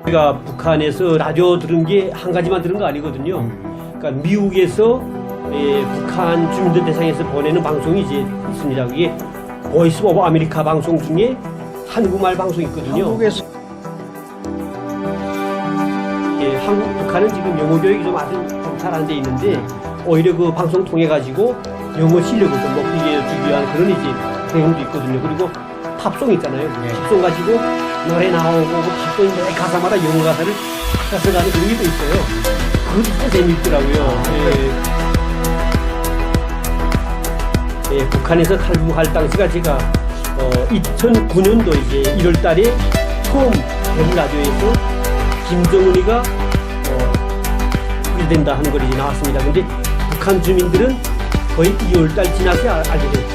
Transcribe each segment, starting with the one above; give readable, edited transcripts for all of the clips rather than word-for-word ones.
제가 북한에서 라디오 들은 게 한 가지만 들은 거 아니거든요. 그러니까 미국에서 북한 주민들 대상에서 보내는 방송이 이제 있습니다. 그게 보이스 오브 아메리카 방송 중에 한국말 방송이 있거든요. 한국에서 북한은 지금 영어 교육이 좀 아주 좀 잘안 돼 있는데 오히려 그 방송 통해 가지고 영어 실력을 좀 높이게 주기 위한 그런 이제 내용도 있거든요. 그리고 팝송 있잖아요. 팝송 가지고 노래 나오고 그 팝송 노래 가사마다 영어 가사를 바꿔서가는 그런 게 또 있어요. 그것도 진짜 재미있더라고요. 북한에서 탈북할 당시가 제가 2009년도 이제 1월달에 처음 대북 라디오에서 김정은이가 된다 하는 걸 이제 나왔습니다. 근데 북한 주민들은 거의 2월달 지나서 알게 됐죠.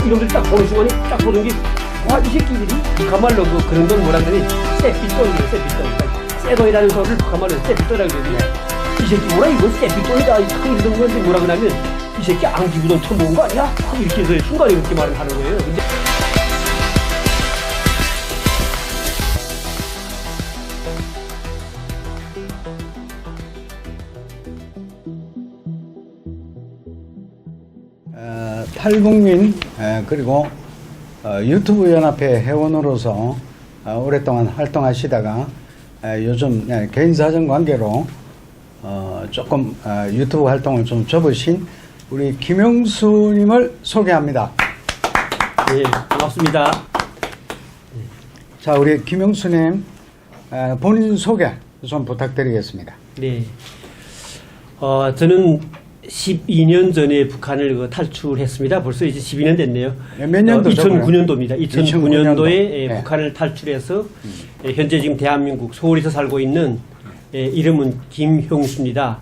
이놈들 딱 보는 순간에 딱 보는 게, 와, 이 새끼들이 북한말로 그런 건 뭐라 그러니, 쎄삐똥이에요, 쎄삐똥. 쎄똥이라는 소리를 북한말로 쎄삐똥이라고 그러거든요. 이 새끼 뭐라, 이거 쎄삐똥이다. 이런 건데 뭐라 그러냐면, 이 새끼 안기부동 처음 본 거 아니야? 이렇게 해서 순간에 그렇게 말을 하는 거예요. 근데 탈북민 그리고 유튜브 연합회 회원으로서 오랫동안 활동하시다가 요즘 개인 사정 관계로 조금 유튜브 활동을 좀 접으신 우리 김영수님을 소개합니다. 네, 반갑습니다. 자, 우리 김영수님 본인 소개 좀 부탁드리겠습니다. 네, 저는 12년 전에 북한을 탈출했습니다. 벌써 이제 12년 됐네요. 몇 년도 2009년도입니다. 2009년도에 네. 북한을 탈출해서 현재 지금 대한민국 서울에서 살고 있는 이름은 김형수입니다.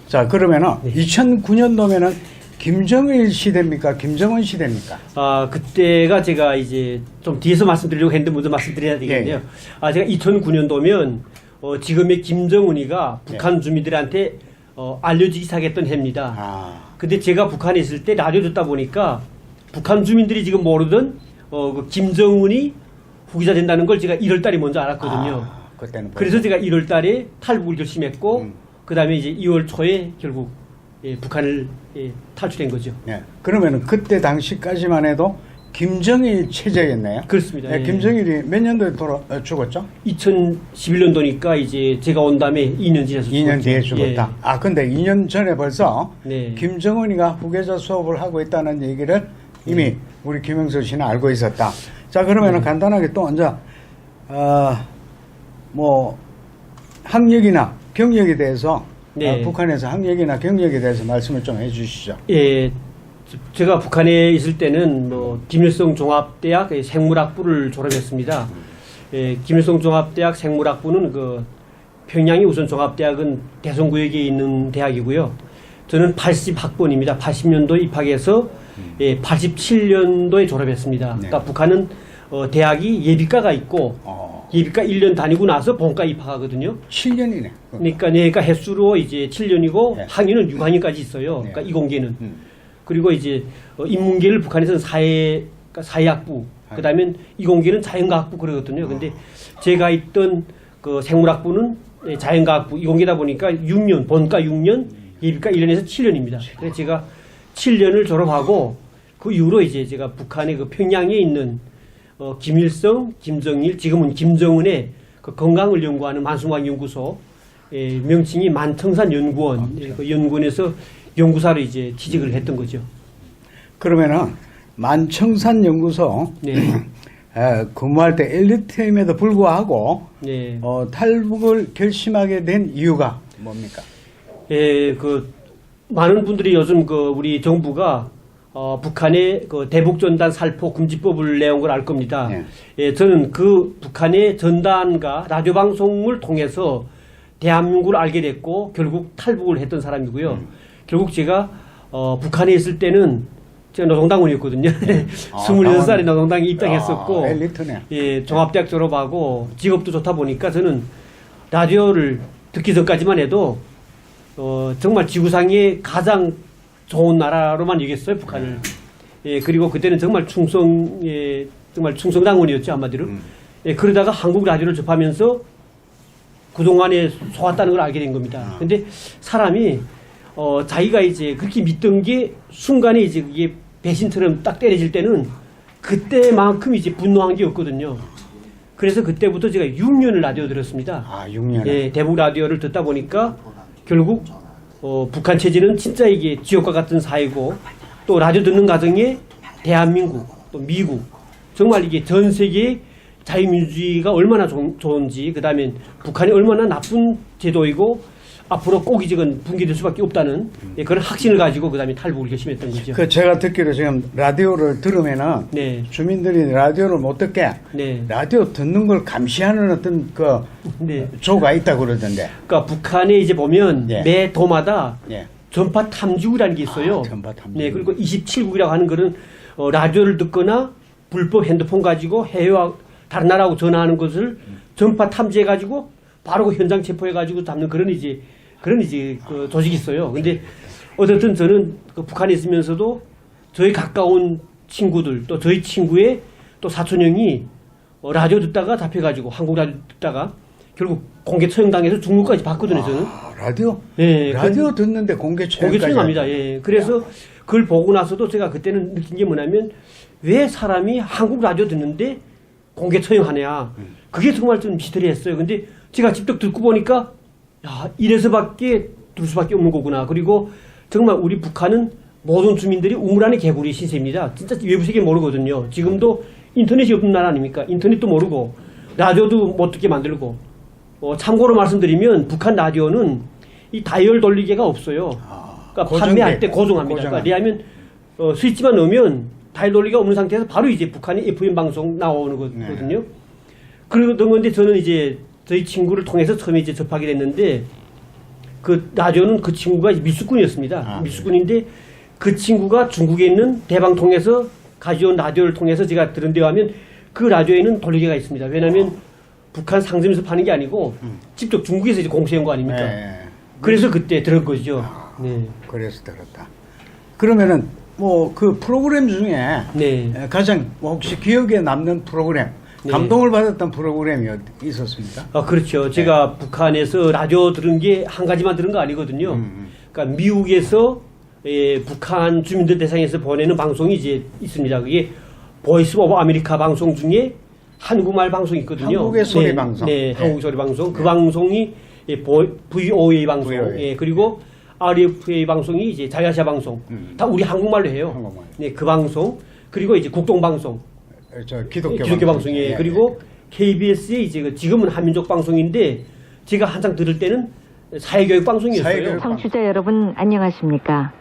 자, 그러면은 2009년도면은 김정일 시대입니까? 김정은 시대입니까? 그때가 제가 이제 좀 뒤에서 말씀드리려고 했는데 먼저 말씀드려야 되겠네요. 제가 2009년도면 지금의 김정은이가 북한 주민들한테 알려지기 시작했던 해입니다. 근데 제가 북한에 있을 때 라디오 듣다 보니까 북한 주민들이 지금 모르던 그 김정은이 후기자 된다는 걸 제가 1월 달에 먼저 알았거든요. 그때는 그래서 제가 1월 달에 탈북을 결심했고 그 다음에 이제 2월 초에 결국 북한을 탈출한 거죠. 네. 그러면은 그때 당시까지만 해도 김정일 체제였네요. 그렇습니다. 김정일이 몇 년도에 죽었죠? 2011년도니까 이제 제가 온 다음에 2년 지나서 2년 뒤에 죽었다. 근데 2년 전에 벌써 네. 김정은이가 후계자 수업을 하고 있다는 얘기를 이미 우리 김영수 씨는 알고 있었다. 자, 그러면은 간단하게 또 이제 뭐 학력이나 경력에 대해서 북한에서 학력이나 경력에 대해서 말씀을 좀 해주시죠. 예. 제가 북한에 있을 때는 김일성 종합대학 생물학부를 졸업했습니다. 김일성 종합대학 생물학부는 평양의 우선 종합대학은 대성구역에 있는 대학이고요. 저는 80학번입니다. 80년도에 입학해서 87년도에 졸업했습니다. 그러니까 북한은 대학이 예비과가 있고 예비과 1년 다니고 나서 본과 입학하거든요. 7년이네. 그러니까 횟수로 이제 7년이고 학위는 6학년까지 있어요. 그러니까 이공계는. 그리고 이제 인문계를 북한에서는 사회학부, 그다음에 이공계는 자연과학부 그러거든요. 근데 제가 있던 그 생물학부는 자연과학부, 이공계다 보니까 6년, 본과 6년, 예비과 1년에서 7년입니다. 그래서 제가 7년을 졸업하고 그 이후로 이제 제가 북한의 그 평양에 있는 김일성, 김정일, 지금은 김정은의 그 건강을 연구하는 만성과학연구소, 명칭이 만청산연구원, 그 연구원에서 연구사로 이제 취직을 했던 거죠. 그러면은 만청산 연구소 근무할 때 엘리트임에도 불구하고 탈북을 결심하게 된 이유가 뭡니까? 많은 분들이 요즘 우리 정부가 북한의 대북전단 살포 금지법을 내온 걸 알 겁니다. 저는 그 북한의 전단과 라디오 방송을 통해서 대한민국을 알게 됐고 결국 탈북을 했던 사람이고요. 결국 제가 북한에 있을 때는 제가 노동당원이었거든요. 26살에 노동당에 입당했었고 종합대학 졸업하고 직업도 좋다 보니까 저는 라디오를 듣기 전까지만 해도 정말 지구상에 가장 좋은 나라로만 여겼어요, 북한을. 예, 그리고 그때는 정말 정말 충성당원이었죠, 한마디로. 예, 그러다가 한국 라디오를 접하면서 그동안에 속았다는 걸 알게 된 겁니다. 근데 사람이, 자기가 이제 그렇게 믿던 게 순간에 이제 그게 배신처럼 딱 때려질 때는 그때만큼 이제 분노한 게 없거든요. 그래서 그때부터 제가 6년을 라디오 들었습니다. 아, 6년. 예, 대북 라디오를 듣다 보니까 결국 북한 체제는 진짜 이게 지옥과 같은 사회고 또 라디오 듣는 과정에 대한민국 또 미국 정말 이게 전 세계의 자유민주주의가 얼마나 좋은지 그다음에 북한이 얼마나 나쁜 제도이고 앞으로 꼭 이제는 붕괴될 수밖에 없다는 그런 확신을 가지고 그다음에 탈북을 결심했던 거죠. 그 제가 듣기로 지금 라디오를 들으면은 네. 주민들이 라디오를 못 듣게 네. 라디오 듣는 걸 감시하는 어떤 그 네. 조가 있다고 그러던데. 그러니까 북한에 이제 보면 예. 매 도마다 예. 전파 탐지국이라는 게 있어요. 전파 탐지국. 네, 그리고 27국이라고 하는 거는 라디오를 듣거나 불법 핸드폰 가지고 해외와 다른 나라하고 전화하는 것을 전파 탐지해 가지고 바로 그 현장 체포해 가지고 잡는 그런 이제 그 조직이 있어요. 근데 어쨌든 저는 그 북한에 있으면서도 저희 가까운 친구들 또 저희 친구의 또 사촌 형이 라디오 듣다가 잡혀가지고 한국 라디오 듣다가 결국 공개 처형당해서 중국까지 봤거든요. 저는. 아, 라디오? 네, 라디오 듣는데 공개 처형까지. 처형합니다. 예. 그래서 그걸 보고 나서도 제가 그때는 느낀 게 뭐냐면 왜 사람이 한국 라디오 듣는데 공개 처형하냐. 그게 정말 좀 미스터리했어요. 근데 제가 직접 듣고 보니까 야, 이래서밖에 둘 수밖에 없는 거구나. 그리고 정말 우리 북한은 모든 주민들이 우물 안의 개구리 신세입니다. 진짜 외부 세계 모르거든요. 지금도 인터넷이 없는 나라 아닙니까? 인터넷도 모르고 라디오도 못 듣게 만들고 참고로 말씀드리면 북한 라디오는 이 다이얼 돌리개가 없어요. 그러니까 판매할 때 고정합니다. 그러니까 왜냐하면 스위치만 넣으면 다이얼 돌리기가 없는 상태에서 바로 이제 북한의 FM 방송 나오는 거거든요. 그러던 건데 저는 이제 저희 친구를 통해서 처음에 이제 접하게 됐는데 그 라디오는 그 친구가 미수꾼이었습니다. 미수꾼인데 그 친구가 중국에 있는 대방통에서 가져온 라디오를 통해서 제가 들은 데 가면 그 라디오에는 돌리개가 있습니다. 왜냐하면 북한 상점에서 파는 게 아니고 직접 중국에서 이제 공수한 거 아닙니까? 그래서 그때 들은 거죠. 네. 그래서 들었다. 그러면은 뭐 그 프로그램 중에 네. 가장 뭐 혹시 기억에 남는 프로그램, 네. 감동을 받았던 프로그램이 있었습니까? 그렇죠. 제가 북한에서 라디오 들은 게 한 가지만 들은 거 아니거든요. 그러니까 미국에서 북한 주민들 대상에서 보내는 방송이 이제 있습니다. 그게 보이스 오브 아메리카 방송 중에 한국말 방송이 있거든요. 한국의 소리 방송. 네, 한국 소리 방송. 그 방송이 VOA 방송. VOA. 그리고 RFA 방송이 이제 자유아시아 방송. 다 우리 한국말로 해요. 한국말. 네, 그 방송. 그리고 이제 국동 방송. 저 기독교 방송이에요. 그리고 KBS의 이제 지금은 한민족 방송인데 제가 한창 들을 때는 사회교육 방송이었어요. 사회교육 청취자 여러분 안녕하십니까?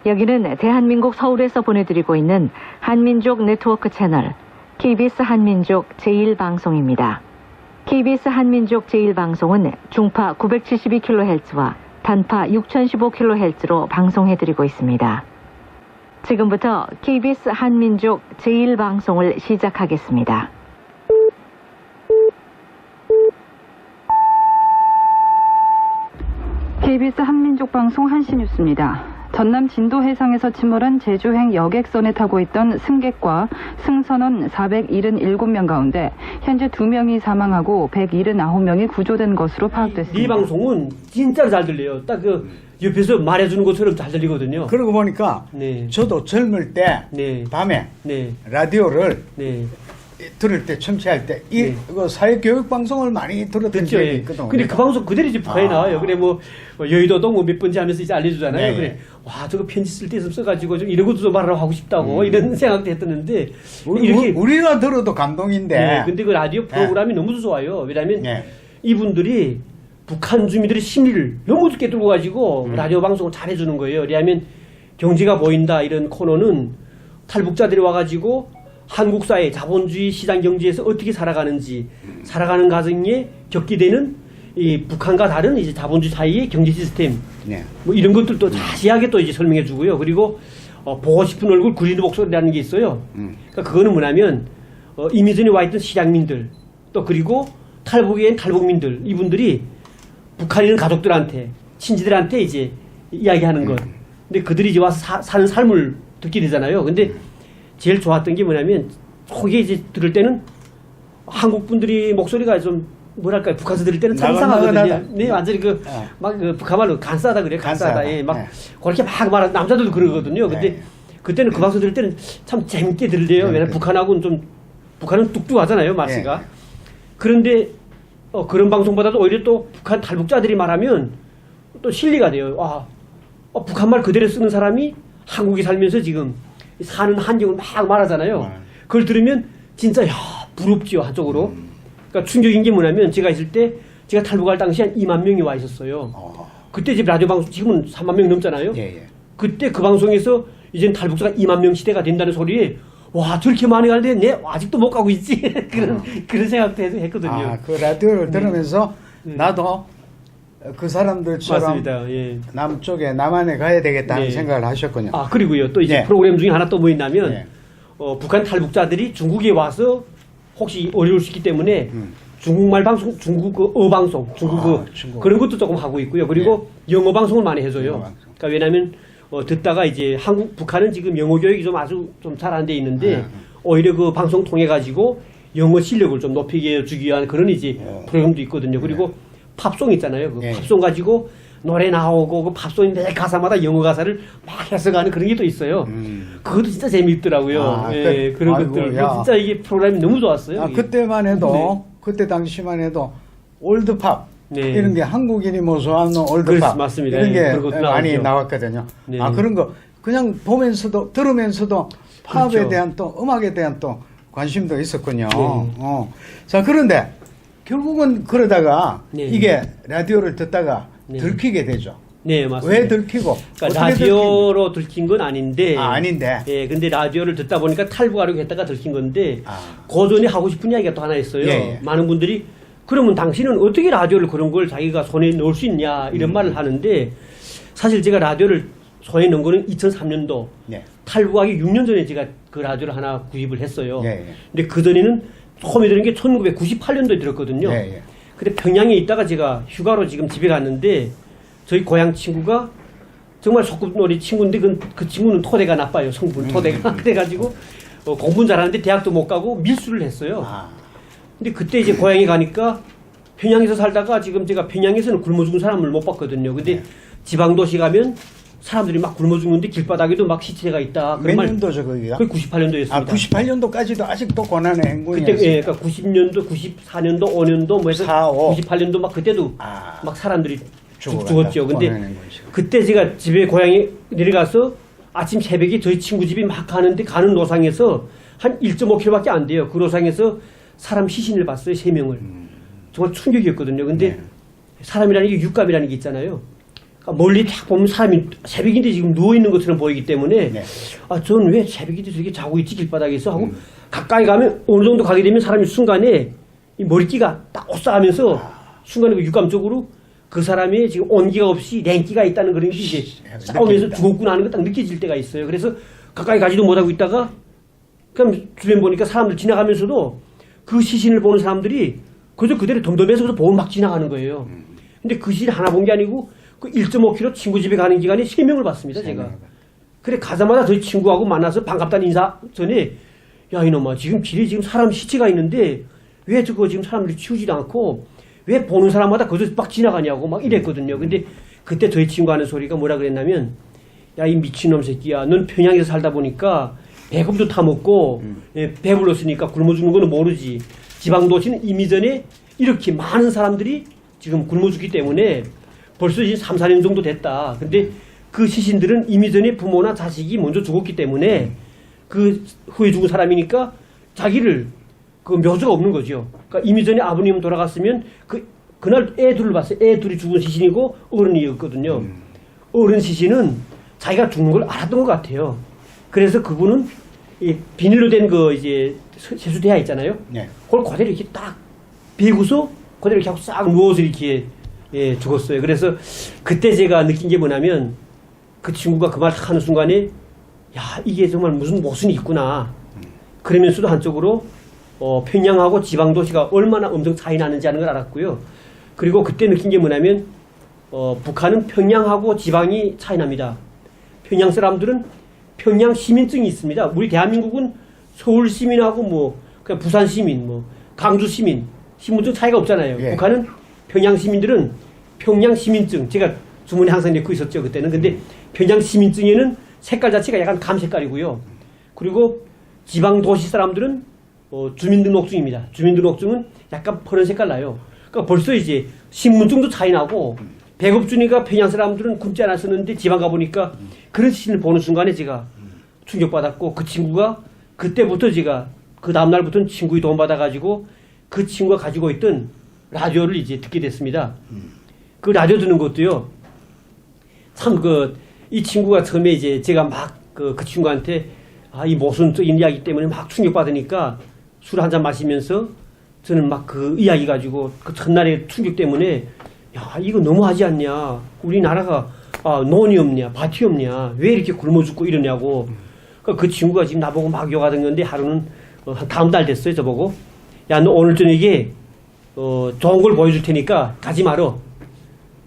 여기는 대한민국 서울에서 보내드리고 있는 한민족 네트워크 채널 KBS 한민족 제1방송입니다. KBS 한민족 제1방송은 중파 972kHz와 단파 6015kHz로 방송해드리고 있습니다. 지금부터 KBS 한민족 제1방송을 시작하겠습니다. KBS 한민족 방송 한시뉴스입니다. 전남 진도 해상에서 침몰한 제주행 여객선에 타고 있던 승객과 승선원 477명 가운데 현재 2명이 사망하고 179명이 구조된 것으로 파악됐습니다. 이 방송은 진짜로 잘 들려요. 딱 그 옆에서 말해주는 것처럼 잘 들리거든요. 그러고 보니까 네. 저도 젊을 때 네. 밤에 네. 라디오를 네. 들을 때 청취할 때 네. 이거 사회교육 방송을 많이 들었던 됐죠. 적이 예. 있거든. 근데 그 방송 그대로 이제 북한에 나와요. 그래 뭐 여의도동 몇 번째 하면서 이제 알려주잖아요. 네, 그래 네. 와 저거 편지 쓸 때 좀 써가지고 좀 이런 것도 좀 말하라고 하고 싶다고 이런 생각도 했었는데 이렇게 우리가 들어도 감동인데. 네, 근데 그 라디오 프로그램이 너무 좋아요. 왜냐하면 네. 이분들이 북한 주민들의 심리를 너무 깊게 들고 가지고 라디오 방송을 잘해주는 거예요. 왜냐하면 경제가 보인다 이런 코너는 탈북자들이 와가지고 한국 사회 자본주의 시장 경제에서 어떻게 살아가는지 살아가는 과정에 겪게 되는 이 북한과 다른 이제 자본주의 사회의 경제 시스템 네. 뭐 이런 것들도 자세하게 또 이제 설명해 주고요. 그리고 보고 싶은 얼굴 그리는 목소리라는 게 있어요. 그러니까 그거는 뭐냐면 이미 전에 와 있던 실향민들 또 그리고 탈북에 온 탈북민들 이분들이 북한에 있는 가족들한테 친지들한테 이제 이야기하는 것 근데 그들이 이제 와서 사는 삶을 듣게 되잖아요. 근데 제일 좋았던 게 뭐냐면 초기에 이제 들을 때는 한국 분들이 목소리가 좀 뭐랄까요, 북한에서 들을 때는 참 이상하거든요. 나긋나긋하다. 네, 완전히 막 북한말로 간싸다 그래요. 간싸다. 예, 막 네. 그렇게 막 말하 남자들도 그러거든요. 근데 네. 그때는 그 방송 들을 때는 참 재밌게 들려요. 네, 왜냐면 네. 북한은 뚝뚝하잖아요, 말씨가. 네. 그런데 그런 방송보다도 오히려 또 북한 탈북자들이 말하면 또 실리가 돼요. 북한말 그대로 쓰는 사람이 한국에 살면서 지금 사는 한정을 막 말하잖아요. 그걸 들으면 진짜 부럽지요, 한쪽으로. 그러니까 충격인 게 뭐냐면 제가 있을 때 제가 탈북할 당시에 한 2만 명이 와 있었어요. 그때 이제 라디오 방송 지금은 3만 명 넘잖아요. 예. 그때 그 방송에서 이젠 탈북자가 2만 명 시대가 된다는 소리에 와 저렇게 많이 가는데 내 아직도 못 가고 있지 그런 생각도 했거든요. 그 라디오를 들으면서 나도 그 사람들처럼 맞습니다. 예. 남쪽에 남한에 가야 되겠다는 네. 생각을 하셨군요. 그리고요 또 이제 네. 프로그램 중에 하나 또 뭐 있냐면 네. 북한 탈북자들이 중국에 와서 혹시 어려울 수 있기 때문에 중국말 방송, 중국 어방송, 중국. 그런 것도 조금 하고 있고요. 그리고 영어 방송을 많이 해줘요. 영어 방송. 그러니까 왜냐하면 듣다가 이제 북한은 지금 영어 교육이 좀 아주 좀 잘 안 돼 있는데 오히려 그 방송 통해 가지고 영어 실력을 좀 높이게 주기 위한 그런 이제 프로그램도 있거든요. 그리고 팝송 있잖아요. 그 네. 팝송 가지고 노래 나오고 그 팝송이 매 가사마다 영어 가사를 막 해석하는 그런 게 또 있어요. 그것도 진짜 재미있더라고요. 그런 아이고, 것들. 야. 진짜 이게 프로그램이 너무 좋았어요. 이게. 그때만 해도 네. 그때 당시만 해도 올드팝 네. 이런 게 한국인이 뭐 좋아하는 올드팝 맞습니다. 이런 예, 게 그런 것도 많이 나오죠. 나왔거든요. 네. 그런 거 그냥 보면서도 들으면서도 팝에 그렇죠. 대한 또 음악에 대한 또 관심도 있었군요. 네. 자 그런데 결국은 그러다가 네. 이게 라디오를 듣다가 네. 들키게 되죠. 네, 맞습니다. 왜 들키고 그러니까 어떻게 라디오로 들킨 건 아닌데. 아닌데. 예, 근데 라디오를 듣다 보니까 탈북하려고 했다가 들킨 건데. 아. 고전에 하고 싶은 이야기가 또 하나 있어요. 예. 많은 분들이 그러면 당신은 어떻게 라디오를 그런 걸 자기가 손에 넣을 수 있냐 이런 말을 하는데 사실 제가 라디오를 손에 넣은 거는 2003년도 예. 탈북하기 6년 전에 제가 그 라디오를 하나 구입을 했어요. 예, 예. 근데 그전에는 처음에 들은 게 1998년도에 들었거든요. 예, 예. 근데 평양에 있다가 제가 휴가로 지금 집에 갔는데 저희 고향 친구가 정말 소꿉놀이 친구인데 그 친구는 토대가 나빠요. 성분 토대가. 그래가지고 공부는 잘하는데 대학도 못 가고 밀수를 했어요. 근데 그때 이제 고향에 가니까 평양에서 살다가 지금 제가 평양에서는 굶어 죽은 사람을 못 봤거든요. 근데 지방도시 가면 사람들이 막 굶어 죽는데 길바닥에도 막 시체가 있다. 몇 년도죠 거기가? 그게 98년도였습니다. 98년도까지도 아직도 고난의 그때 행군이었어요. 예, 그러니까 90년도, 94년도, 5년도 뭐 해서 4, 5. 98년도 막 그때도 아. 막 사람들이 죽어갔다. 죽었죠. 근데 고난의 행군이시고. 그때 제가 집에 고향에 내려가서 아침 새벽에 저희 친구 집이 막 가는 노상에서 한 1.5km밖에 안 돼요. 그 노상에서 사람 시신을 봤어요. 3명을. 정말 충격이었거든요. 근데 네. 사람이라는 게 육감이라는 게 있잖아요. 그러니까 멀리 딱 보면 사람이 새벽인데 지금 누워있는 것처럼 보이기 때문에 네. 저는 왜 새벽인데 저렇게 자고 있지 길바닥에서 하고 가까이 가면 어느 정도 가게 되면 사람이 순간에 이 머리띠가 딱 오싹하면서 순간에 그 육감적으로 그 사람이 지금 온기가 없이 냉기가 있다는 그런 게 이제 싸우면서 느껴진다. 죽었구나 하는 거 딱 느껴질 때가 있어요. 그래서 가까이 가지도 못하고 있다가 그럼 주변 보니까 사람들 지나가면서도 그 시신을 보는 사람들이 그저 그대로 덤덤해서 보고 막 지나가는 거예요. 근데 그 시신 하나 본 게 아니고 그 1.5km 친구 집에 가는 기간에 3명을 봤습니다, 제가. 그래, 가자마자 저희 친구하고 만나서 반갑다는 인사 전에, 야, 이놈아, 지금 길에 지금 사람 시체가 있는데, 왜 저거 지금 사람들이 치우지도 않고, 왜 보는 사람마다 거기서 막 지나가냐고 막 이랬거든요. 근데 그때 저희 친구 하는 소리가 뭐라 그랬냐면, 야, 이 미친놈 새끼야, 넌 평양에서 살다 보니까 배급도 타먹고, 배불렀으니까 굶어 죽는 거는 모르지. 지방도시는 이미 전에 이렇게 많은 사람들이 지금 굶어 죽기 때문에 벌써 이제 3, 4년 정도 됐다. 근데 그 시신들은 이미 전에 부모나 자식이 먼저 죽었기 때문에 그 후에 죽은 사람이니까 자기를 그 묘수가 없는 거죠. 그러니까 이미 전에 아버님 돌아갔으면 그날 애 둘을 봤어요. 애 둘이 죽은 시신이고 어른이었거든요. 어른 시신은 자기가 죽는 걸 알았던 것 같아요. 그래서 그분은 이 비닐로 된 그 이제 세수대야 있잖아요. 네. 그걸 그대로 이렇게 딱 베고서 그대로 이렇게 하고 싹 누워서 이렇게 죽었어요. 그래서 그때 제가 느낀 게 뭐냐면 그 친구가 그 말 하는 순간에 야 이게 정말 무슨 모순이 있구나. 그러면서도 한쪽으로 평양하고 지방도시가 얼마나 엄청 차이 나는지 하는 걸 알았고요. 그리고 그때 느낀 게 뭐냐면 북한은 평양하고 지방이 차이 납니다. 평양 사람들은 평양 시민증이 있습니다. 우리 대한민국은 서울 시민하고 뭐 그냥 부산 시민, 뭐 강주 시민, 신분증 차이가 없잖아요. 예. 북한은 평양 시민들은 평양 시민증, 제가 주문에 항상 넣고 있었죠 그때는. 근데 평양 시민증에는 색깔 자체가 약간 감색깔이고요. 그리고 지방 도시 사람들은 주민등록증입니다. 주민등록증은 약간 퍼런 색깔 나요. 그러니까 벌써 이제 신분증도 차이 나고 배급준이가 평양 사람들은 굶지 않았었는데 지방 가보니까 그런 시신을 보는 순간에 제가 충격받았고, 그 친구가 그때부터 제가 그 다음날부터는 친구의 도움 받아가지고 그 친구가 가지고 있던 라디오를 이제 듣게 됐습니다. 그 라디오 듣는 것도요, 참 이 친구가 처음에 이제 제가 막 그 친구한테 이 모순적인 이야기 때문에 막 충격받으니까 술 한잔 마시면서 저는 막 그 이야기 가지고 그 첫날의 충격 때문에 야, 이거 너무하지 않냐. 우리나라가 논이 없냐, 밭이 없냐, 왜 이렇게 굶어 죽고 이러냐고. 그 친구가 지금 나보고 막 욕하던 건데 하루는 다음 달 됐어요, 저보고. 야, 너 오늘 저녁에 좋은 걸 보여줄 테니까 가지 말어.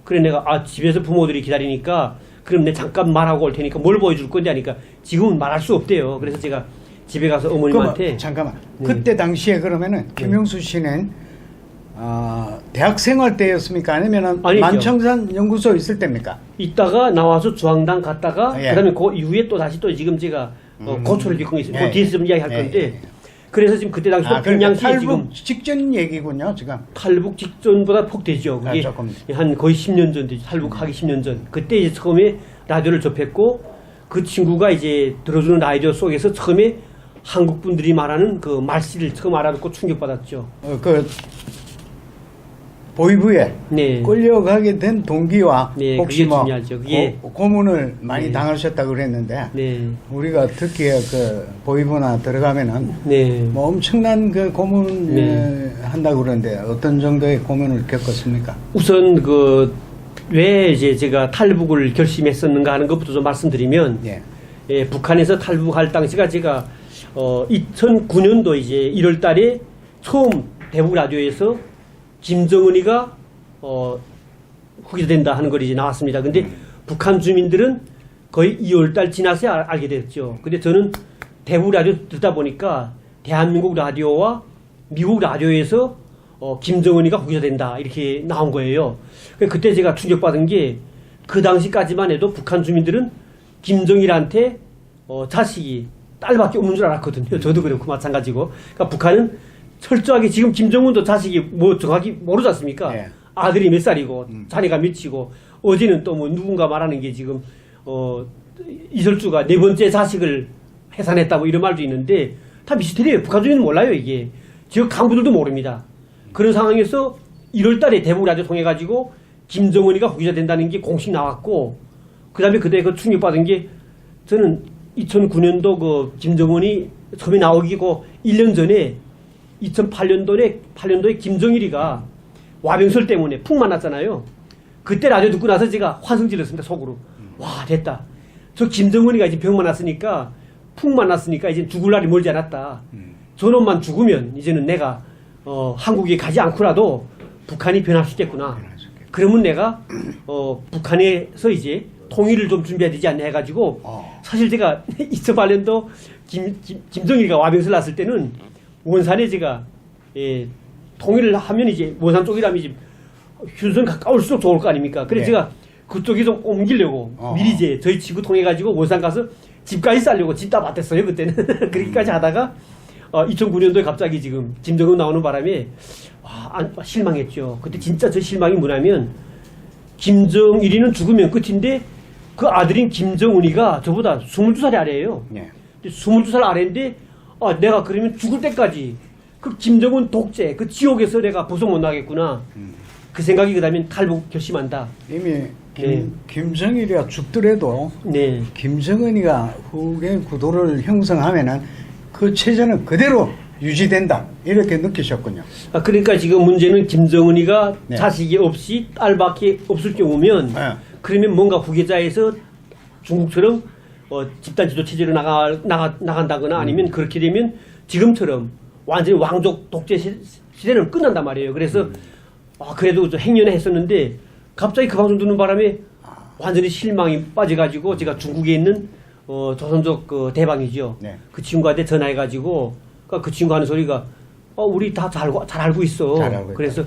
그래 내가 집에서 부모들이 기다리니까 그럼 내 잠깐 말하고 올 테니까 뭘 보여줄 건데 하니까 지금은 말할 수 없대요. 그래서 제가 집에 가서 어머님한테. 잠깐만. 네. 그때 당시에 그러면은 김영수 씨는 대학생활 때였습니까? 아니면은 아니죠. 만청산 연구소 있을 때입니까? 있다가 나와서 중앙당 갔다가 예. 그다음에 그 이후에 또 다시 또 지금 제가 고초를 겪고 있어요. 예. 그 뒤에서 좀 이야기할 건데. 그래서 지금 그때 당시 또 그러니까 평양시에 탈북 지금 직전 얘기군요, 지금. 탈북 직전보다 폭되죠. 그게 조금. 한 거의 10년 전 되죠. 탈북하기 10년 전. 그때 이제 처음에 라디오를 접했고, 그 친구가 이제 들어주는 라디오 속에서 처음에 한국 분들이 말하는 그 말씨를 처음 알아듣고 충격받았죠. 보이부에 네. 끌려가게 된 동기와 네, 혹시 그게 뭐 중요하죠. 그게- 고문을 많이 네. 당하셨다고 그랬는데 네. 우리가 듣기에 그 보이부나 들어가면은 네. 뭐 엄청난 그 고문 네. 한다고 그러는데 어떤 정도의 고문을 겪었습니까? 우선 왜 이제 제가 탈북을 결심했었는가 하는 것부터 좀 말씀드리면, 예. 북한에서 탈북할 당시가 제가 2009년도 이제 1월 달에 처음 대북 라디오에서 김정은이가 후계자된다 하는 걸 이제 나왔습니다. 근데 북한 주민들은 거의 2월 달 지나서야 알게 됐죠. 근데 저는 대북 라디오 듣다 보니까 대한민국 라디오와 미국 라디오에서 김정은이가 후계자된다 이렇게 나온 거예요. 그때 제가 충격받은 게, 그 당시까지만 해도 북한 주민들은 김정일한테 자식이 딸밖에 없는 줄 알았거든요. 저도 그렇고 마찬가지고. 그러니까 북한은 철저하게, 지금 김정은도 자식이 뭐 정확히 모르지 않습니까? 예. 아들이 몇 살이고 자네가 몇이고, 어제는 또 뭐 누군가 말하는 게 지금 이설주가 4번째 자식을 해산했다 뭐 이런 말도 있는데 다 미스터리예요. 북한 주민은 몰라요. 이게 지역 간부들도 모릅니다. 그런 상황에서 1월 달에 대북 라디오 통해 가지고 김정은이가 후계자 된다는 게 공식 나왔고, 그 다음에 그때 그 충격받은 게, 저는 2009년도 그 김정은이 처음에 나오기고 1년 전에 2008년도에 김정일이가 와병설 때문에 푹 만났잖아요. 그때 라디오 듣고 나서 제가 환성 질렀습니다, 속으로. 와, 됐다. 저 김정은이가 이제 병 만났으니까, 푹 만났으니까 이제 죽을 날이 멀지 않았다. 저놈만 죽으면 이제는 내가 한국에 가지 않고라도 북한이 변할 수 있겠구나. 그러면 내가 북한에서 이제 통일을 좀 준비해야 되지 않냐 해가지고, 사실 제가 2008년도 김정일이가 와병설 났을 때는 원산에 제가 통일을 하면 이제 원산 쪽이라면 이제 휴전 가까울수록 좋을 거 아닙니까? 그래서 네. 제가 그쪽에 좀 옮기려고 미리 이제 저희 지구 통해 가지고 원산 가서 집까지 살려고 집 다 밭했어요 그때는. 그렇게까지 하다가 2009년도에 갑자기 지금 김정은 나오는 바람에 실망했죠. 그때 진짜 저 실망이 뭐냐면, 김정일이는 죽으면 끝인데 그 아들인 김정은이가 저보다 22살이 아래예요. 예. 22살 아래인데 내가 그러면 죽을 때까지 그 김정은 독재 그 지옥에서 내가 벗어 못 나겠구나. 그 생각이 그다음에 탈북 결심한다. 이미 네. 김정일이가 죽더라도 네. 김정은이가 후계 구도를 형성하면은 그 체제는 그대로 유지된다, 이렇게 느끼셨군요. 그러니까 지금 문제는 김정은이가 네. 자식이 없이 딸밖에 없을 경우면 네. 그러면 뭔가 후계자에서 중국처럼 집단 지도 체제로 나간다거나 아니면 그렇게 되면 지금처럼 완전히 왕족 독재 시대는 끝난단 말이에요. 그래서 그래도 저 행여나 했었는데 갑자기 그 방송 듣는 바람에 완전히 실망이 빠져가지고 제가 중국에 있는 조선족 그 대방이죠. 네. 그 친구한테 전화해가지고 그 친구 하는 소리가 우리 다 잘 알고 있어. 잘 알고 있다. 그래서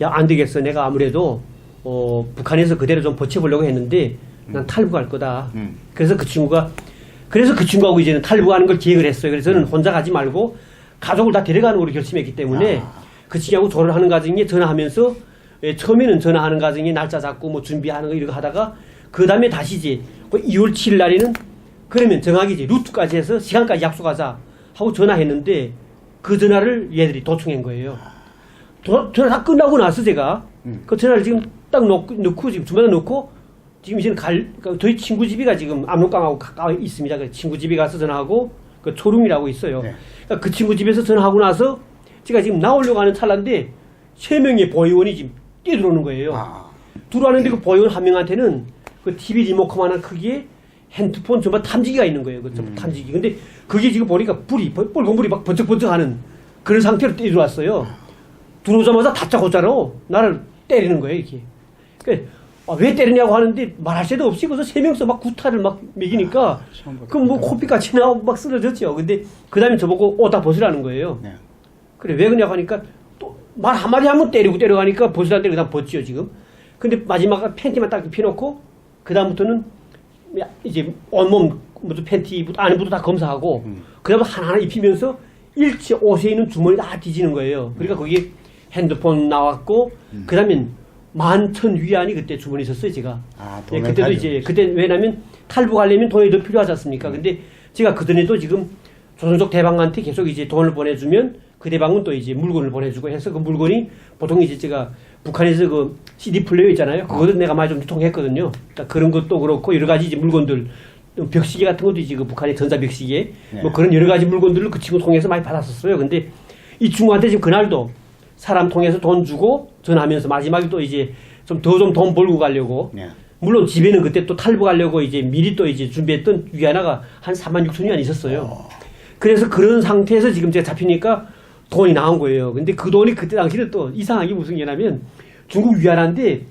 야 안 되겠어. 내가 아무래도 북한에서 그대로 좀 버텨보려고 했는데 난 탈북할 거다. 그래서 그 친구하고 이제는 탈북하는 걸 계획을 했어요. 그래서 저는 혼자 가지 말고 가족을 다 데려가는 걸로 결심했기 때문에 그 친구하고 조를 하는 과정에 전화하면서 처음에는 전화하는 과정에 날짜 잡고 뭐 준비하는 거 이런 거 하다가 그 다음에 다시 이제 2월 7일 날에는 그러면 정확히 이제 루트까지 해서 시간까지 약속하자 하고 전화했는데 그 전화를 얘들이 도청한 거예요. 전화 다 끝나고 나서 제가 그 전화를 지금 딱 넣고 지금 주머니에 넣고 지금 이제는 저희 친구 집이가 지금 압록강하고 가까이 있습니다. 그 친구 집에 가서 전화하고 그 초rum이라고 있어요. 네. 그러니까 그 친구 집에서 전화하고 나서 제가 지금 나오려고 하는 찰나인데 3명의 보위원이 지금 뛰어들어오는 거예요. 들어왔는데 그 보위원 한 명한테는 그 TV 리모컨만한 크기의 핸드폰 전부 탐지기가 있는 거예요. 그 탐지기. 근데 그게 지금 보니까 뻘건 불이 막 번쩍번쩍하는 그런 상태로 뛰어들어왔어요. 들어오자마자 다짜고짜로 나를 때리는 거예요, 이렇게. 그러니까 왜 때리냐고 하는데 말할 새도 없이 그래서 3명서 막 구타를 막 먹이니까 그럼 뭐 코피같이 나오고 막 쓰러졌죠. 근데 그 다음에 저보고 옷 다 벗으라는 거예요. 네. 그래, 왜 그러냐고 하니까 또 말 한마디 하면 때리고 때려가니까 벗으라는 대로 그다음 벗지요, 지금. 근데 마지막에 팬티만 딱 입혀놓고 그 다음부터는 이제 온몸 모두 팬티 안에부터 다 검사하고 그다음에 하나하나 입히면서 일체 옷에 있는 주머니 다 뒤지는 거예요. 그러니까 거기에 핸드폰 나왔고 그다음엔 11,000위안이 그때 주머니에 있었어요, 제가. 예, 그때도 이제 그때 왜냐면 탈북하려면 돈이 더 필요하지 않습니까? 근데 제가 그전에도 지금 조선족 대방한테 계속 이제 돈을 보내주면 그 대방은 또 이제 물건을 보내주고 해서 그 물건이 보통 이제 제가 북한에서 그 CD 플레이어 있잖아요. 그것도 내가 많이 좀 유통했거든요. 그러니까 그런 것도 그렇고 여러 가지 이제 물건들 벽시계 같은 것도 이제 그 북한의 전자 벽시계 뭐 그런 여러 가지 물건들을 그 친구 통해서 많이 받았었어요. 근데 이 친구한테 지금 그날도 사람 통해서 돈 주고 전화하면서 마지막에 또 이제 좀 더 좀 돈 벌고 가려고 물론 집에는 그때 또 탈북하려고 이제 미리 또 이제 준비했던 위안화가 한 46,000위안 있었어요. 그래서 그런 상태에서 지금 제가 잡히니까 돈이 나온 거예요. 근데 그 돈이 그때 당시는 또 이상하게 무슨 게냐면 중국 위안화인데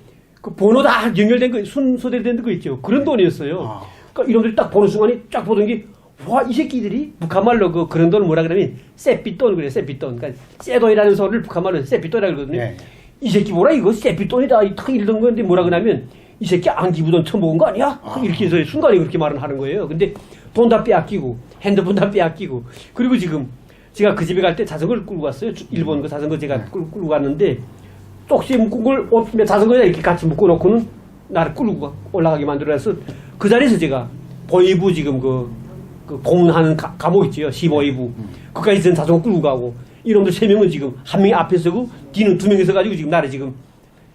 그 번호 다 연결된 거, 순서대로 거 있죠. 그런 돈이었어요. 그러니까 이놈들이 딱 보는 순간에 쫙 보던 게 와, 이 새끼들이 북한말로 그런 돈을 뭐라 그러면 세삐돈 그래요. 세삐돈. 그러니까 세돈이라는 소리를 북한말로 세삐돈이라고 그러거든요. 이 새끼 뭐라 이거 세삐돈이다. 탁 이러던 건데 뭐라 그러냐면 이 새끼 안기부돈 처먹은 거 아니야? 이렇게 해서 순간에 그렇게 말을 하는 거예요. 근데 돈 다 빼앗기고 핸드폰 다 빼앗기고 그리고 지금 제가 그 집에 갈 때 자전거를 끌고 갔어요. 일본 그 자전거 제가 끌고 갔는데 똑시 묶은 걸 자전거에 이렇게 같이 묶어놓고는 나를 끌고 올라가게 만들어서 그 자리에서 제가 보위부 지금 그 고문하는 감옥 있지요. 15위부. 그까지 전 자전거 끌고 가고 이놈들 3명은 지금 한 명이 앞에 서고 뒤는 2명이 서가지고 지금 나를 지금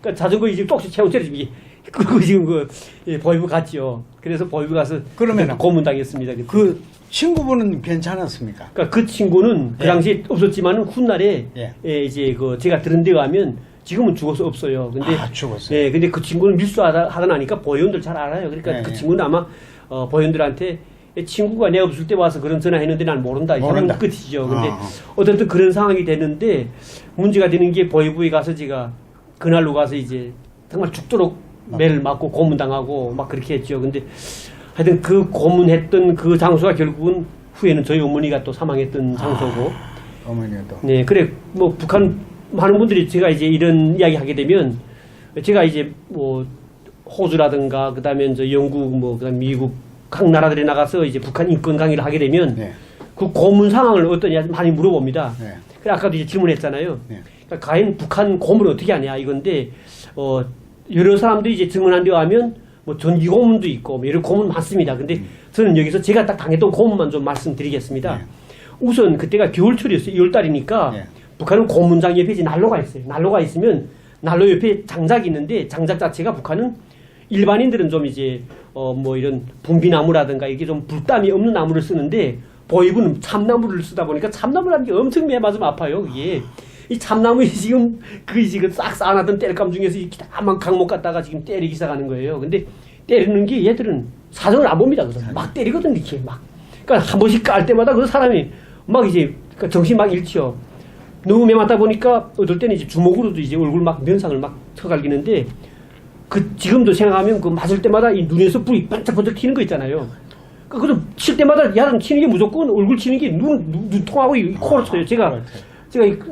그러니까 자전거에 지금 똑시 채워쳐서 지금 끌고 지금 보위부 갔지요. 그래서 보위부 가서 그러면 고문당했습니다. 그 친구분은 괜찮았습니까? 그러니까 그 친구는 그 당시에 없었지만은 훗날에 이제 그 제가 들은 데 가면 지금은 죽어서 없어요. 근데 죽었어요. 예, 근데 그 친구는 밀수하다 나니까 보위원들 잘 알아요. 그러니까 그 친구는 아마 보위원들한테 친구가 내 없을 때 와서 그런 전화했는데 난 모른다. 이런 끝이죠. 근데 어쨌든 그런 상황이 되는데 문제가 되는 게 보위부에 가서 제가 그날로 가서 이제 정말 죽도록 매를 맞고 고문당하고 막 그렇게 했죠. 근데 하여튼 그 고문했던 그 장소가 결국은 후에는 저희 어머니가 또 사망했던 장소고. 어머니도. 네, 그래 뭐 북한 많은 분들이 제가 이제 이런 이야기 하게 되면 제가 이제 뭐 호주라든가 그다음에 이제 영국 뭐 그다음 미국 각 나라들에 나가서 이제 북한 인권 강의를 하게 되면 그 고문 상황을 어떠냐 많이 물어봅니다. 그래 아까도 이제 질문했잖아요. 그러니까 과연 북한 고문을 어떻게 하냐 이건데 여러 사람들이 이제 증언한 데 하면 뭐 전기 고문도 있고 뭐 여러 고문 많습니다. 근데 저는 여기서 제가 딱 당했던 고문만 좀 말씀드리겠습니다. 우선 그때가 겨울철이었어요. 2월달이니까 북한은 고문장 옆에 이제 난로가 있어요. 난로가 있으면 난로 옆에 장작이 있는데 장작 자체가 북한은 일반인들은 좀 이제 뭐 이런 분비나무라든가 이게 좀 불담이 없는 나무를 쓰는데 보위부는 참나무를 쓰다 보니까 참나무라는 게 엄청 매 맞으면 아파요. 그게 이 참나무에 지금 지금 싹 쌓아놨던 땔감 중에서 이렇게 다만 강목 갖다가 지금 때리기 시작하는 거예요. 근데 때리는 게 얘들은 사정을 안 봅니다. 그래서 막 때리거든 이렇게 막. 그러니까 한 번씩 깔 때마다 그 사람이 막 이제 정신 막 잃죠. 너무 매 맞다 보니까 어떨 때는 이제 주먹으로도 이제 얼굴 막 면상을 막 쳐갈기는데 지금도 생각하면 그 맞을 때마다 이 눈에서 불이 반짝반짝 튀는 거 있잖아요. 그래서 칠 때마다 야단 치는 게 무조건 얼굴 치는 게 눈통하고 이 코로 쳐요. 제가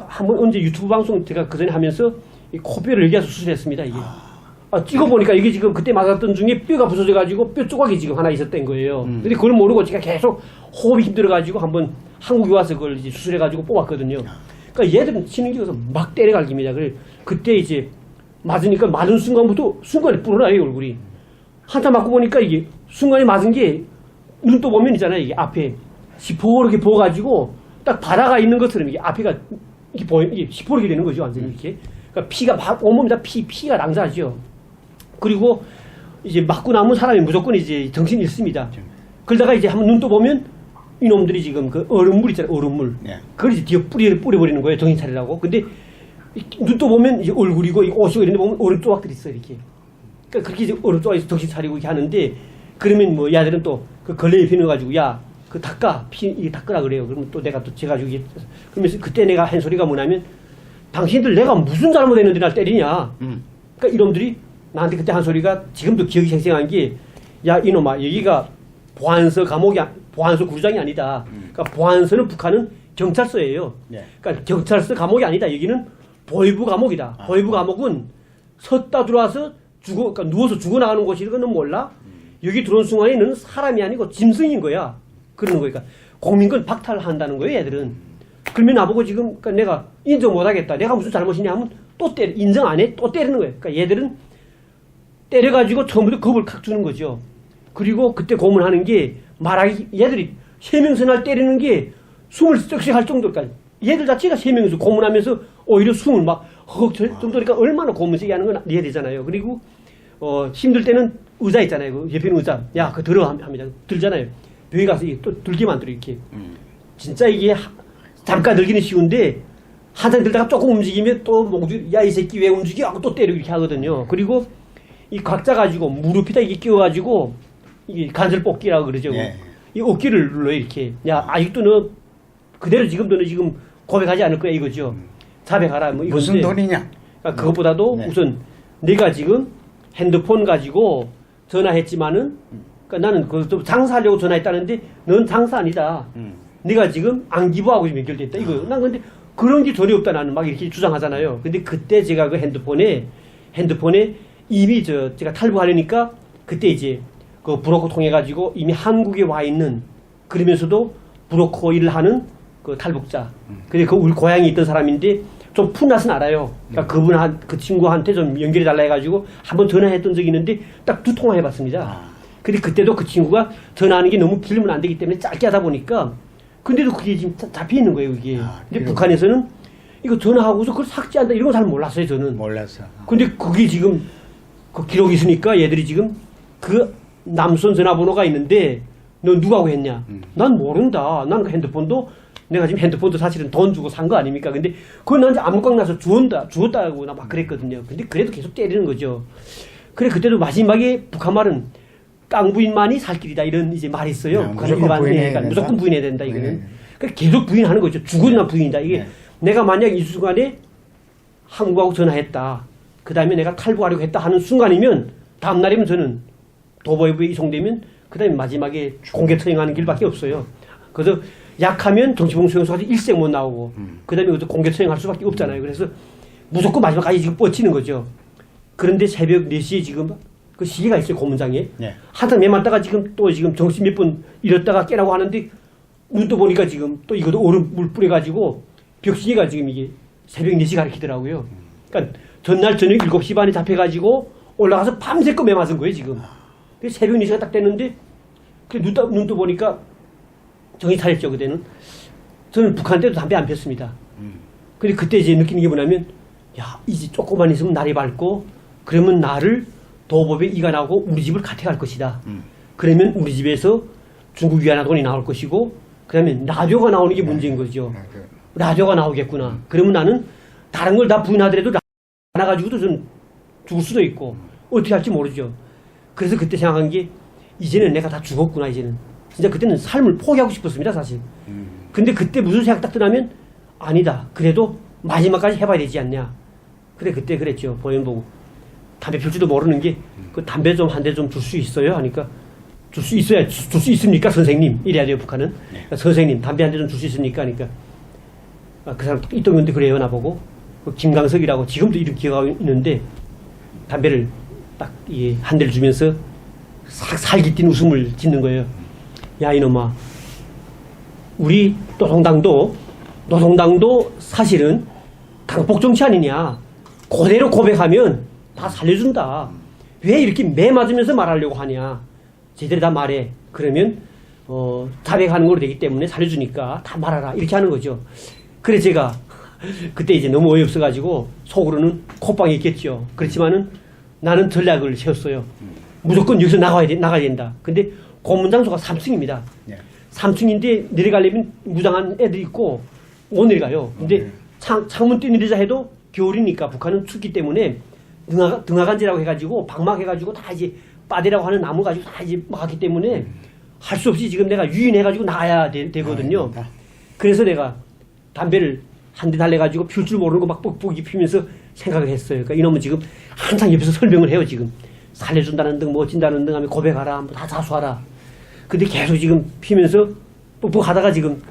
한번 언제 유튜브 방송 제가 그 전에 하면서 이 코뼈를 여기 와서 수술했습니다. 이게. 찍어보니까 이게 지금 그때 맞았던 중에 뼈가 부서져가지고 뼈 조각이 지금 하나 있었던 거예요. 근데 그걸 모르고 제가 계속 호흡이 힘들어가지고 한번 한국에 와서 그걸 이제 수술해가지고 뽑았거든요. 그러니까 얘들은 치는 게 그래서 막 때려갈깁니다. 그때 이제 맞으니까 맞은 순간에 불어나요, 얼굴이. 한참 맞고 보니까 이게 순간에 맞은 게 눈 또 보면 있잖아요. 이게 앞에 시퍼렇게 부어가지고 딱 바다가 있는 것처럼 이게 앞에가 이게 이게 시퍼렇게 되는 거죠, 완전히 이렇게. 그러니까 피가 막 온몸이 다 피가 낭자하죠. 그리고 이제 맞고 나면 사람이 무조건 이제 정신이 잃습니다. 그러다가 이제 한번 눈 떠 보면 이놈들이 지금 그 얼음물 있잖아요, 얼음물. 그걸 이제 뒤에 뿌려버리는 거예요, 정신 차리라고. 근데 눈 떠 보면 이제 얼굴이고 옷이고 이런 데 보면 얼음 조각들이 있어요, 이렇게. 그러니까 그렇게 이제 얼음 조각에서 정신 차리고 이렇게 하는데, 그러면 뭐 야들은 또 그 걸레에 피넣어가지고 야, 그 닦아, 이게 닦으라 그래요. 그러면 또 내가 또 제가지고 이게 그러면서 그때 내가 한 소리가 뭐냐면, 당신들 내가 무슨 잘못했는데 날 때리냐. 그러니까 이놈들이 나한테 그때 한 소리가 지금도 기억이 생생한 게, 야 이놈아, 여기가 보안서 감옥이 보안서 구장이 아니다. 그러니까 보안서는 북한은 경찰서예요. 그러니까 경찰서 감옥이 아니다. 여기는 보위부 감옥이다. 보위부 감옥은 섰다 들어와서 그러니까 누워서 죽어나가는 곳이거든. 너 몰라? 여기 들어온 순간에 너는 사람이 아니고 짐승인 거야. 그러는 거니까 공민권 박탈한다는 거예요, 얘들은. 그러면 나보고 지금 그러니까 내가 인정 못하겠다. 내가 무슨 잘못이냐 하면 또 인정 안 해? 또 때리는 거예요. 그러니까 얘들은 때려가지고 처음부터 겁을 칵 주는 거죠. 그리고 그때 고문하는 게 말하기, 얘들이 3명서 날 때리는 게 숨을 썩썩 할 정도까지. 얘들 자체가 3명이서 고문하면서 오히려 숨을 막 헉 할 정도니까 얼마나 고문 세게 하는 건 이해야 되잖아요. 그리고 힘들 때는 의자 있잖아요. 그 옆에 의자. 야, 그거 들어 합니다. 들잖아요. 병에 가서 또 들기만 들어 이렇게. 진짜 이게 잠깐 들기는 쉬운데 한참 들다가 조금 움직이면 또 몽주 야 이 새끼 왜 움직여? 하고 또 때리고 이렇게 하거든요. 그리고 이 각자 가지고 무릎에다 이게 끼워가지고 이게 간절 뽑기라고 그러죠. 이 어깨를 눌러요 이렇게. 야 아직도 너 그대로 지금도 너 지금 고백하지 않을 거야 이거죠. 자백하라 뭐 이건데. 무슨 돈이냐? 그러니까 그것보다도 우선 내가 지금 핸드폰 가지고 전화했지만은 그러니까 나는 그것도 장사하려고 전화했다는데 넌 장사 아니다. 네가 지금 안기부하고 연결됐다 이거. 난 근데 그런 게 전혀 없다 나는 막 이렇게 주장하잖아요. 근데 그때 제가 그 핸드폰에 이미 제가 탈북하려니까 그때 이제 그 브로커 통해 가지고 이미 한국에 와 있는 그러면서도 브로커 일을 하는 그 탈북자. 근데 그 우리 고향에 있던 사람인데 좀 푼낯은 알아요. 그러니까 그 친구한테 좀 연결해 달라 해가지고 한번 전화했던 적이 있는데 딱 2통화 해봤습니다. 근데 그때도 그 친구가 전화하는 게 너무 길면 안 되기 때문에 짧게 하다 보니까 근데도 그게 지금 잡혀 있는 거예요, 이게. 근데 북한에서는 이거 전화하고서 그걸 삭제한다 이런 거 잘 몰랐어요, 저는. 몰랐어. 근데 그게 지금 그 기록이 있으니까 얘들이 지금 그 남선 전화번호가 있는데 너 누구하고 했냐? 난 모른다. 나는 그 핸드폰도 내가 지금 핸드폰도 사실은 돈 주고 산 거 아닙니까? 근데 그건 나한테 암흑광 나서 주었다고 나 막 그랬거든요. 근데 그래도 계속 때리는 거죠. 그래 그때도 마지막에 북한 말은 깡부인만이 살 길이다 이런 이제 말이 있어요. 무조건 부인해야 된다. 무조건 부인해야 된다 이거는. 그러니까 계속 부인하는 거죠. 죽어나 부인이다. 이게 내가 만약 이 순간에 한국하고 전화했다. 그 다음에 내가 탈북하려고 했다 하는 순간이면 다음 날이면 저는 도보부에 이송되면 그 다음에 마지막에 공개 처형하는 길밖에 없어요. 그래서 약하면 정치봉수용소까지 일생 못 나오고 그 다음에 공개 처형할 수밖에 없잖아요. 그래서 무조건 마지막까지 지금 뻗치는 거죠. 그런데 새벽 4시에 지금 그 시계가 있어요, 고문장에. 한참 매맞다가 지금 정신 몇 번 잃었다가 깨라고 하는데 눈 떠 보니까 지금 또 이것도 얼음물 뿌려가지고 벽시계가 지금 이게 새벽 4시 가리키더라고요. 그러니까 전날 저녁 7시 반에 잡혀가지고 올라가서 밤새껏 매맞은 거예요, 지금. 새벽 4시가 딱 됐는데 눈 떠 보니까 정신 차렸죠, 그때는. 저는 북한 때도 담배 안 폈습니다. 근데 그때 이제 느끼는 게 뭐냐면, 야, 이제 조금만 있으면 날이 밝고, 그러면 나를 도법에 이가 나오고 우리 집을 가택할 것이다. 그러면 우리 집에서 중국 위안화 돈이 나올 것이고, 그 다음에 라디오가 나오는 게 문제인 거죠. 라디오가 나오겠구나. 그러면 나는 다른 걸 다 부인하더라도 라디오가 나가지고도 좀 죽을 수도 있고, 어떻게 할지 모르죠. 그래서 그때 생각한 게, 이제는 내가 다 죽었구나, 이제는. 진짜 그때는 삶을 포기하고 싶었습니다, 사실. 근데 그때 무슨 생각 딱 드냐면, 아니다. 그래도 마지막까지 해봐야 되지 않냐. 그래, 그때 그랬죠. 보면 보고. 담배 필 줄도 모르는 게 그 담배 좀 한 대 좀 줄 수 있어요? 하니까 줄 수 있어야 줄 수 있습니까 선생님? 이래야 돼요 북한은. 그러니까 선생님 담배 한 대 좀 줄 수 있습니까? 하니까 그 사람 있던 건데 그래요 나보고. 그 김강석이라고 지금도 이름 기억하고 있는데 담배를 딱 한 대를 주면서 살기 뛴 웃음을 짓는 거예요. 야 이놈아, 우리 노동당도 사실은 강폭 정치 아니냐. 그대로 고백하면 다 살려준다. 왜 이렇게 매 맞으면서 말하려고 하냐. 제대로 다 말해. 그러면 자백하는 걸로 되기 때문에 살려주니까 다 말하라. 이렇게 하는 거죠. 그래 제가 그때 이제 너무 어이없어가지고 속으로는 콧방이 있겠죠. 그렇지만은 나는 전략을 세웠어요. 무조건 여기서 나가야 된다. 근데 고문장소가 3층입니다. 3층인데 내려가려면 무장한 애들이 있고 못 내려가요. 근데 창문 뛰내리자 해도 겨울이니까 북한은 춥기 때문에 등하간지라고 해가지고 방막해가지고 다 이제 빠대라고 하는 나무 가지고 다 이제 막았기 때문에 할 수 없이 지금 내가 유인해가지고 나가야 되거든요. 그래서 내가 담배를 한 대 달래가지고 필 줄 모르는 거 막 뻑뻑이 피면서 생각을 했어요. 그러니까 이놈은 지금 항상 옆에서 설명을 해요. 지금 살려준다는 등 뭐 어찐다는 등 하면 고백하라 뭐 다 자수하라. 근데 계속 지금 피면서 뻑뻑하다가 지금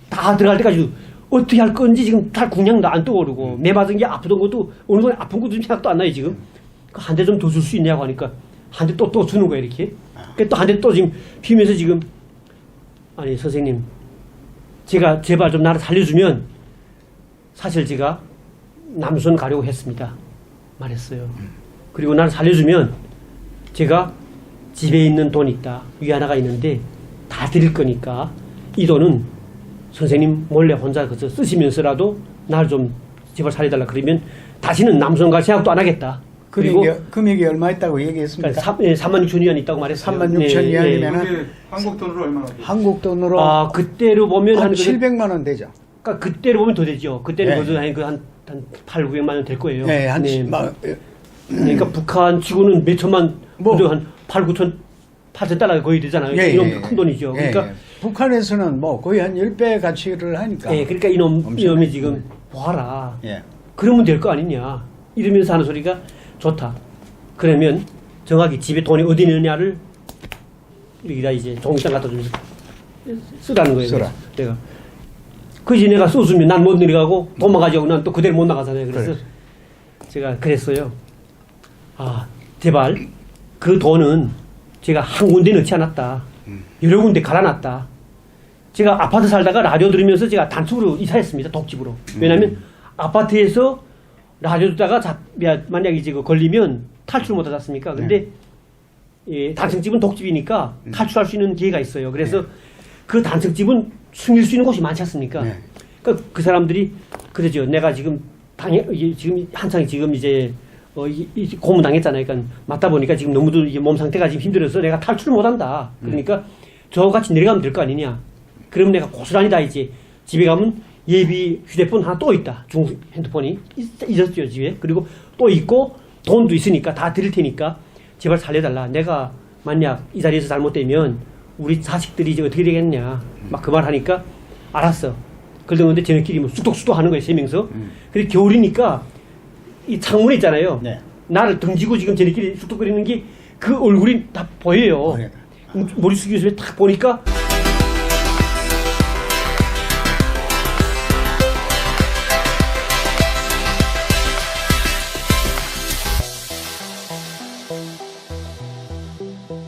다 들어갈 때까지 어떻게 할 건지 지금 잘 그냥 안 떠오르고 매 맞은 게 아프던 것도 어느 건 아픈 것도 생각도 안 나요 지금. 한 대 좀 더 줄 수 있냐고 하니까 한 대 또 주는 거예요 이렇게. 또 한 대 또 지금 피면서 지금 아니 선생님 제가 제발 좀 나를 살려주면 사실 제가 남선 가려고 했습니다 말했어요. 그리고 나를 살려주면 제가 집에 있는 돈 있다 위안화가 있는데 다 드릴 거니까 이 돈은 선생님 몰래 혼자 그저 쓰시면서라도 날 좀 제발 살려달라. 그러면 다시는 남선 갈 생각도 안 하겠다. 그리고 금액이 얼마 있다고 얘기했습니까? 36,000위안 있다고 말했어요. 36,000위안이면은 한국 돈으로 얼마나 돼요? 한국 돈으로 그때로 보면 한 700만 원 되죠. 그러니까 그때로 보면 더 되죠. 그때는 거기서 한 8, 900만 원 될 거예요. 네, 그러니까 북한 치고는 몇 천만, 한 8, 9천, 8천 달러가 거의 되잖아요. 이놈 큰 돈이죠. 그러니까 북한에서는 뭐 거의 한 10배 가치를 하니까. 그러니까 이놈이 지금 보아라. 그러면 될 거 아니냐. 이러면서 하는 소리가 좋다. 그러면 정확히 집에 돈이 어디 있느냐를 여기다 이제 종이장 갖다 주면서 쓰라는 거예요. 쓰라. 내가. 그지 내가 쏘수면 난 못 내려가고 도망가자고 난 또 그대로 못 나가잖아요. 그래서 제가 그랬어요. 제발 그 돈은 제가 한 군데 넣지 않았다. 여러 군데 갈아놨다. 제가 아파트 살다가 라디오 들으면서 제가 단축으로 이사했습니다. 독집으로. 왜냐하면 아파트에서 라디오 듣다가 만약에 이제 걸리면 탈출 못 하지 않습니까? 근데 단층집은 독집이니까 탈출할 수 있는 기회가 있어요. 그래서 그 단층집은 숨길 수 있는 곳이 많지 않습니까? 그러니까 그 사람들이 그러죠. 내가 지금 지금 한창 지금 이제 고문당했잖아요. 그러니까 맞다 보니까 지금 너무도 이게 몸 상태가 지금 힘들어서 내가 탈출을 못한다. 그러니까 저같이 내려가면 될 거 아니냐. 그러면 내가 고스란히 다 이제 집에 가면 예비 휴대폰 하나 또 있다. 중국 핸드폰이 있었죠 집에. 그리고 또 있고 돈도 있으니까 다 드릴 테니까 제발 살려달라. 내가 만약 이 자리에서 잘못되면 우리 자식들이 이제 어떻게 되겠냐. 막 그 말 하니까 알았어. 그러는데 저희끼리 뭐 쑥덕쑥덕 하는 거예요. 세 명서. 근데 겨울이니까 이 창문에 있잖아요. 나를 등지고 지금 저희끼리 쑥덕거리는 게 그 얼굴이 다 보여요. 머리 숙여서 딱 보니까